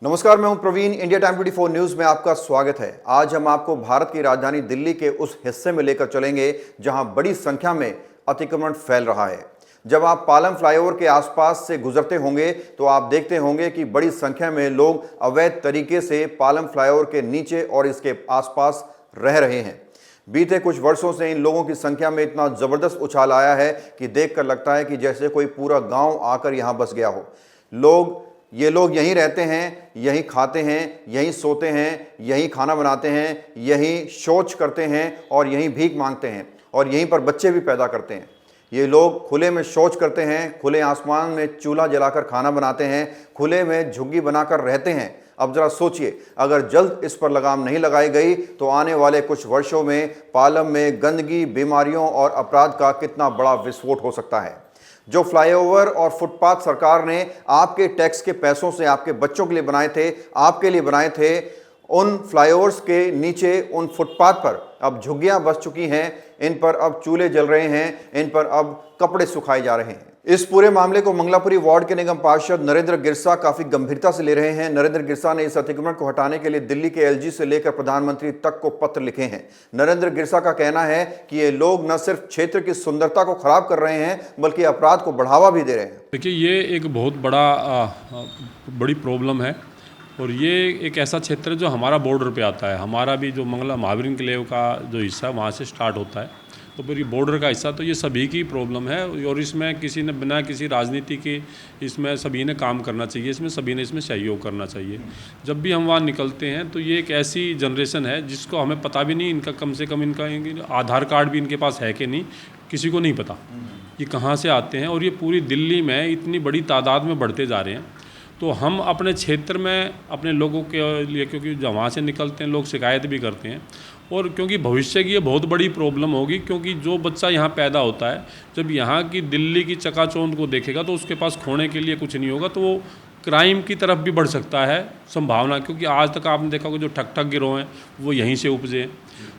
नमस्कार, मैं हूं प्रवीण। इंडिया टाइम 24 न्यूज में आपका स्वागत है। आज हम आपको भारत की राजधानी दिल्ली के उस हिस्से में लेकर चलेंगे जहां बड़ी संख्या में अतिक्रमण फैल रहा है। जब आप पालम फ्लाईओवर के आसपास से गुजरते होंगे तो आप देखते होंगे कि बड़ी संख्या में लोग अवैध तरीके से पालम फ्लाईओवर के नीचे और इसके आसपास रह रहे हैं। बीते कुछ वर्षों से इन लोगों की संख्या में इतना जबरदस्त उछाल आया है कि देखकर लगता है कि जैसे कोई पूरा गांव आकर यहां बस गया हो। ये लोग यहीं रहते हैं, यहीं खाते हैं, यहीं सोते हैं, यहीं खाना बनाते हैं, यहीं शौच करते हैं और यहीं भीख मांगते हैं और यहीं पर बच्चे भी पैदा करते हैं। ये लोग खुले में शौच करते हैं, खुले आसमान में चूल्हा जलाकर खाना बनाते हैं, खुले में झुग्गी बनाकर रहते हैं। अब जरा सोचिए, अगर जल्द इस पर लगाम नहीं लगाई गई तो आने वाले कुछ वर्षों में पालम में गंदगी, बीमारियों और अपराध का कितना बड़ा विस्फोट हो सकता है। जो फ्लाईओवर और फुटपाथ सरकार ने आपके टैक्स के पैसों से आपके बच्चों के लिए बनाए थे, आपके लिए बनाए थे, उन फ्लाईओवर्स के नीचे, उन फुटपाथ पर अब झुग्गियां बस चुकी हैं, इन पर अब चूल्हे जल रहे हैं, इन पर अब कपड़े सुखाए जा रहे हैं। इस पूरे मामले को मंगलापुरी वार्ड के निगम पार्षद नरेंद्र गिरसा काफी गंभीरता से ले रहे हैं। नरेंद्र गिरसा ने इस अतिक्रमण को हटाने के लिए दिल्ली के एलजी से लेकर प्रधानमंत्री तक को पत्र लिखे हैं। नरेंद्र गिरसा का कहना है कि ये लोग न सिर्फ क्षेत्र की सुंदरता को खराब कर रहे हैं बल्कि अपराध को बढ़ावा भी दे रहे हैं। देखिए, ये एक बहुत बड़ी प्रॉब्लम है और ये एक ऐसा क्षेत्र है जो हमारा बॉर्डर पे आता है। हमारा भी जो मंगला महावीर एन्क्लेव का जो हिस्सा है वहाँ से स्टार्ट होता है, तो फिर ये बॉर्डर का हिस्सा, तो ये सभी की प्रॉब्लम है और इसमें किसी ने बिना किसी राजनीति के इसमें सभी ने काम करना चाहिए, इसमें सभी ने इसमें सहयोग करना चाहिए। जब भी हम वहाँ निकलते हैं तो ये एक ऐसी जनरेशन है जिसको हमें पता भी नहीं, इनका कम से कम इनका आधार कार्ड भी इनके पास है कि नहीं, किसी को नहीं पता ये कहाँ से आते हैं और ये पूरी दिल्ली में इतनी बड़ी तादाद में बढ़ते जा रहे हैं। तो हम अपने क्षेत्र में अपने लोगों के लिए, क्योंकि जब वहाँ से निकलते हैं लोग शिकायत भी करते हैं और क्योंकि भविष्य की ये बहुत बड़ी प्रॉब्लम होगी, क्योंकि जो बच्चा यहाँ पैदा होता है जब यहाँ की दिल्ली की चकाचौंध को देखेगा तो उसके पास खोने के लिए कुछ नहीं होगा, तो वो क्राइम की तरफ भी बढ़ सकता है संभावना, क्योंकि आज तक आपने देखा होगा जो ठग गिरोह हैं वो यहीं से उपजे।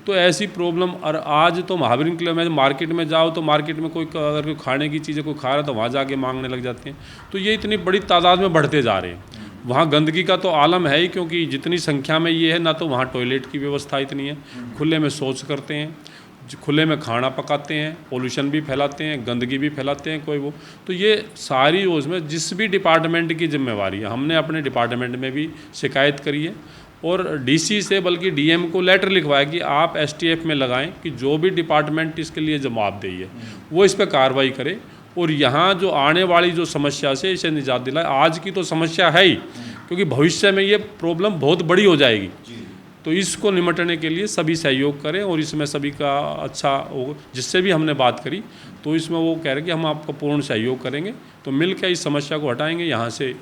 तो ऐसी प्रॉब्लम, और आज तो महावीर एन्क्लेव में मार्केट में जाओ तो मार्केट में कोई अगर कोई खाने की चीज़ें कोई खा रहा है तो वहाँ जाके मांगने लग जाते हैं। तो ये इतनी बड़ी तादाद में बढ़ते जा रहे हैं। वहाँ गंदगी का तो आलम है ही, क्योंकि जितनी संख्या में ये है, ना तो वहाँ टॉयलेट की व्यवस्था इतनी है, खुले में शौच करते हैं, खुले में खाना पकाते हैं, पोल्यूशन भी फैलाते हैं, गंदगी भी फैलाते हैं कोई वो। तो ये सारी उसमें जिस भी डिपार्टमेंट की जिम्मेवारी है, हमने अपने डिपार्टमेंट में भी शिकायत करी है और डीसी से बल्कि डीएम को लेटर लिखवाया कि आप एसटीएफ में लगाएं कि जो भी डिपार्टमेंट इसके लिए जवाबदेही है वो इस पर कार्रवाई करे और यहाँ जो आने वाली जो समस्या से इसे निजात दिलाए। आज की तो समस्या है ही, क्योंकि भविष्य में ये प्रॉब्लम बहुत बड़ी हो जाएगी, तो इसको निपटने के लिए सभी सहयोग करें और इसमें सभी का अच्छा हो। जिससे भी हमने बात करी तो इसमें वो कह रहे कि हम आपका पूर्ण सहयोग करेंगे, तो मिलकर इस समस्या को हटाएंगे यहाँ से।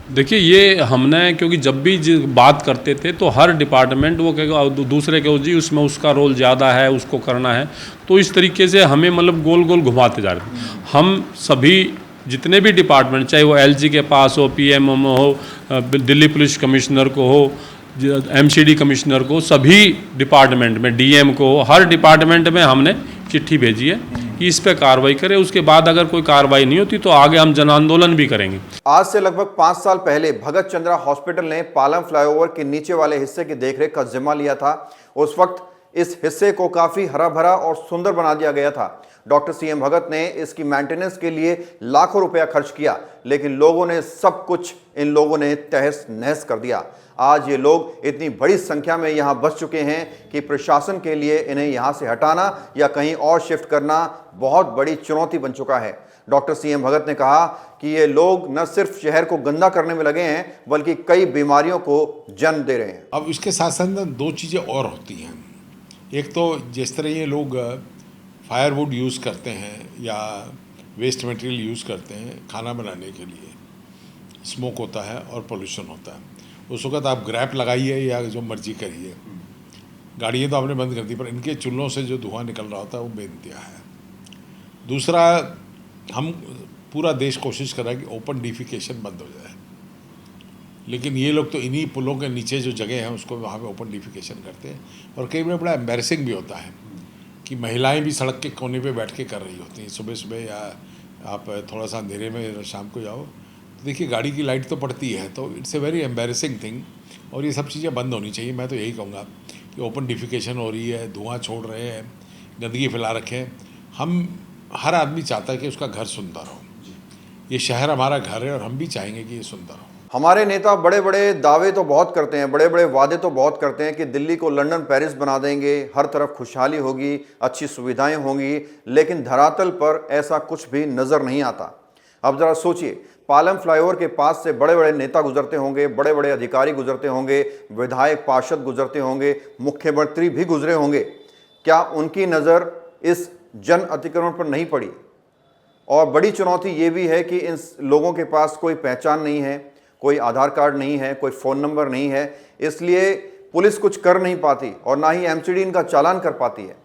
देखिए, ये हमने क्योंकि जब भी बात करते थे तो हर डिपार्टमेंट वो कहेगा दूसरे के जी उसमें उसका रोल ज़्यादा है, उसको करना है, तो इस तरीके से हमें मतलब गोल गोल घुमाते जा रहे थे। हम सभी जितने भी डिपार्टमेंट, चाहे वो एलजी के पास हो, पीएमओ हो, दिल्ली पुलिस कमिश्नर को हो, एमसीडी कमिश्नर को, सभी डिपार्टमेंट में डीएम को, हर डिपार्टमेंट में हमने चिट्ठी भेजी है कि इस पे कार्रवाई करें। उसके बाद अगर कोई कार्रवाई नहीं होती तो आगे हम जन आंदोलन भी करेंगे। आज से लगभग 5 साल पहले भगत चंद्रा हॉस्पिटल ने पालम फ्लाईओवर के नीचे वाले हिस्से की देखरेख का जिम्मा लिया था। उस वक्त इस हिस्से को काफी हरा भरा और सुंदर बना दिया गया था। डॉक्टर सीएम भगत ने इसकी मेंटेनेंस के लिए लाखों रुपया खर्च किया, लेकिन लोगों ने सब कुछ इन लोगों ने तहस नहस कर दिया। आज ये लोग इतनी बड़ी संख्या में यहाँ बस चुके हैं कि प्रशासन के लिए इन्हें यहाँ से हटाना या कहीं और शिफ्ट करना बहुत बड़ी चुनौती बन चुका है। डॉक्टर सीएम भगत ने कहा कि ये लोग न सिर्फ शहर को गंदा करने में लगे हैं बल्कि कई बीमारियों को जन्म दे रहे हैं। अब इसके साथ साथ दो चीज़ें और होती हैं। एक तो जिस तरह ये लोग फायरवुड यूज़ करते हैं या वेस्ट मटेरियल यूज़ करते हैं खाना बनाने के लिए, स्मोक होता है और पोल्यूशन होता है। उस वक्त आप ग्रैप लगाइए या जो मर्जी करिए, गाड़ियाँ तो आपने बंद कर दी, पर इनके चूल्हों से जो धुआं निकल रहा होता है वो बेनतिया है। दूसरा, हम पूरा देश कोशिश कर रहा है कि ओपन डिफिकेशन बंद हो जाए, लेकिन ये लोग तो इन्हीं पुलों के नीचे जो जगह है उसको वहाँ पे ओपन डिफिकेशन करते हैं। और कई बार बड़ा एम्बैरसिंग भी होता है कि महिलाएं भी सड़क के कोने पे बैठ के कर रही होती हैं। सुबह सुबह या आप थोड़ा सा अंधेरे में शाम को जाओ देखिए गाड़ी की लाइट तो पड़ती है, तो it's a very embarrassing thing, और ये सब चीज़ें बंद होनी चाहिए। मैं तो यही कहूँगा कि ओपन डिफिकेशन हो रही है, धुआं छोड़ रहे हैं, गंदगी फैला रखे हैं। हम हर आदमी चाहता है कि उसका घर सुंदर हो। ये शहर हमारा घर है और हम भी चाहेंगे कि ये सुंदर हो। हमारे नेता बड़े बड़े दावे तो बहुत करते हैं, बड़े बड़े वादे तो बहुत करते हैं कि दिल्ली को लंदन पेरिस बना देंगे, हर तरफ खुशहाली होगी, अच्छी सुविधाएं होंगी, लेकिन धरातल पर ऐसा कुछ भी नज़र नहीं आता। अब ज़रा सोचिए, पालम फ्लाईओवर के पास से बड़े बड़े नेता गुजरते होंगे, बड़े बड़े अधिकारी गुजरते होंगे, विधायक पार्षद गुजरते होंगे, मुख्यमंत्री भी गुजरे होंगे। क्या उनकी नज़र इस जन अतिक्रमण पर नहीं पड़ी? और बड़ी चुनौती ये भी है कि इन लोगों के पास कोई पहचान नहीं है, कोई आधार कार्ड नहीं है, कोई फ़ोन नंबर नहीं है, इसलिए पुलिस कुछ कर नहीं पाती और ना ही एमसीडी इनका चालान कर पाती है,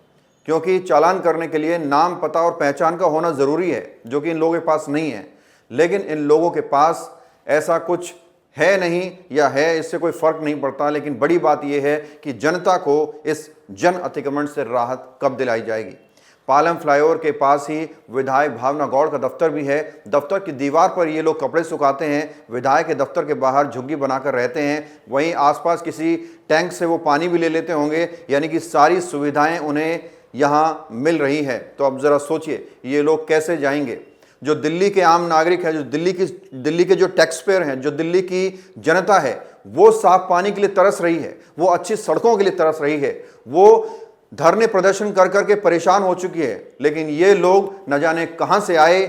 क्योंकि चालान करने के लिए नाम, पता और पहचान का होना ज़रूरी है, जो कि इन लोगों के पास नहीं है। लेकिन इन लोगों के पास ऐसा कुछ है नहीं, या है, इससे कोई फ़र्क नहीं पड़ता। लेकिन बड़ी बात यह है कि जनता को इस जन अतिक्रमण से राहत कब दिलाई जाएगी। पालम फ्लाईओवर के पास ही विधायक भावना गौड़ का दफ्तर भी है। दफ्तर की दीवार पर ये लोग कपड़े सुखाते हैं, विधायक के दफ्तर के बाहर झुग्गी बनाकर रहते हैं, वहीं आसपास किसी टैंक से वो पानी भी ले लेते होंगे, यानी कि सारी सुविधाएं उन्हें यहाँ मिल रही है। तो अब ज़रा सोचिए, ये लोग कैसे जाएंगे? जो दिल्ली के आम नागरिक हैं, जो दिल्ली के जो टैक्स पेयर हैं, जो दिल्ली की जनता है, वो साफ पानी के लिए तरस रही है, वो अच्छी सड़कों के लिए तरस रही है, वो धरने प्रदर्शन कर करके परेशान हो चुकी है। लेकिन ये लोग न जाने कहां से आए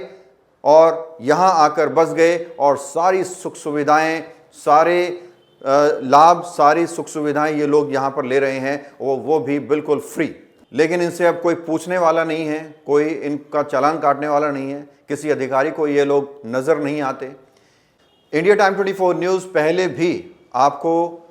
और यहां आकर बस गए, और सारी सुख सुविधाएं, सारे लाभ, सारी सुख सुविधाएं ये लोग यहां पर ले रहे हैं, वो भी बिल्कुल फ्री। लेकिन इनसे अब कोई पूछने वाला नहीं है, कोई इनका चालान काटने वाला नहीं है, किसी अधिकारी को ये लोग नज़र नहीं आते। इंडिया टाइम 24 न्यूज़ पहले भी आपको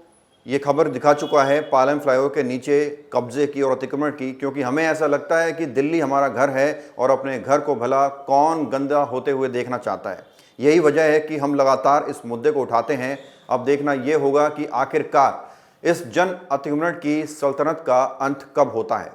ये खबर दिखा चुका है पालम फ्लाईओवर के नीचे कब्जे की और अतिक्रमण की, क्योंकि हमें ऐसा लगता है कि दिल्ली हमारा घर है और अपने घर को भला कौन गंदा होते हुए देखना चाहता है। यही वजह है कि हम लगातार इस मुद्दे को उठाते हैं। अब देखना ये होगा कि आखिरकार इस जन अतिक्रमण की सल्तनत का अंत कब होता है।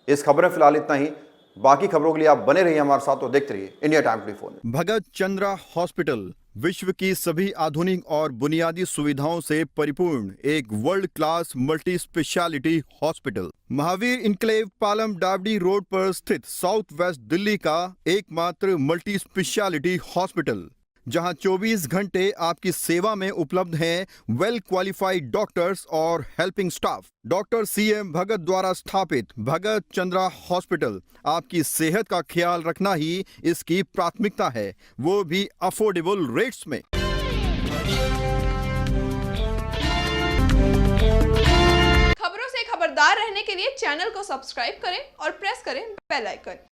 इस खबर में फिलहाल इतना ही। बाकी खबरों के लिए आप बने रहिए हमारे साथ और देखते रहिए इंडिया टाइम 24। भगत चंद्रा हॉस्पिटल विश्व की सभी आधुनिक और बुनियादी सुविधाओं से परिपूर्ण एक world class multi speciality hospital, Mahavir enclave, Palam डावडी रोड पर स्थित साउथ वेस्ट दिल्ली का एकमात्र मल्टी स्पेशलिटी हॉस्पिटल, जहां 24 घंटे आपकी सेवा में उपलब्ध हैं वेल क्वालिफाइड डॉक्टर्स और हेल्पिंग स्टाफ। डॉक्टर CM भगत द्वारा स्थापित भगत चंद्रा हॉस्पिटल आपकी सेहत का ख्याल रखना ही इसकी प्राथमिकता है, वो भी अफोर्डेबल रेट्स में। खबरों से खबरदार रहने के लिए चैनल को सब्सक्राइब करें और प्रेस करें बेल आइकन।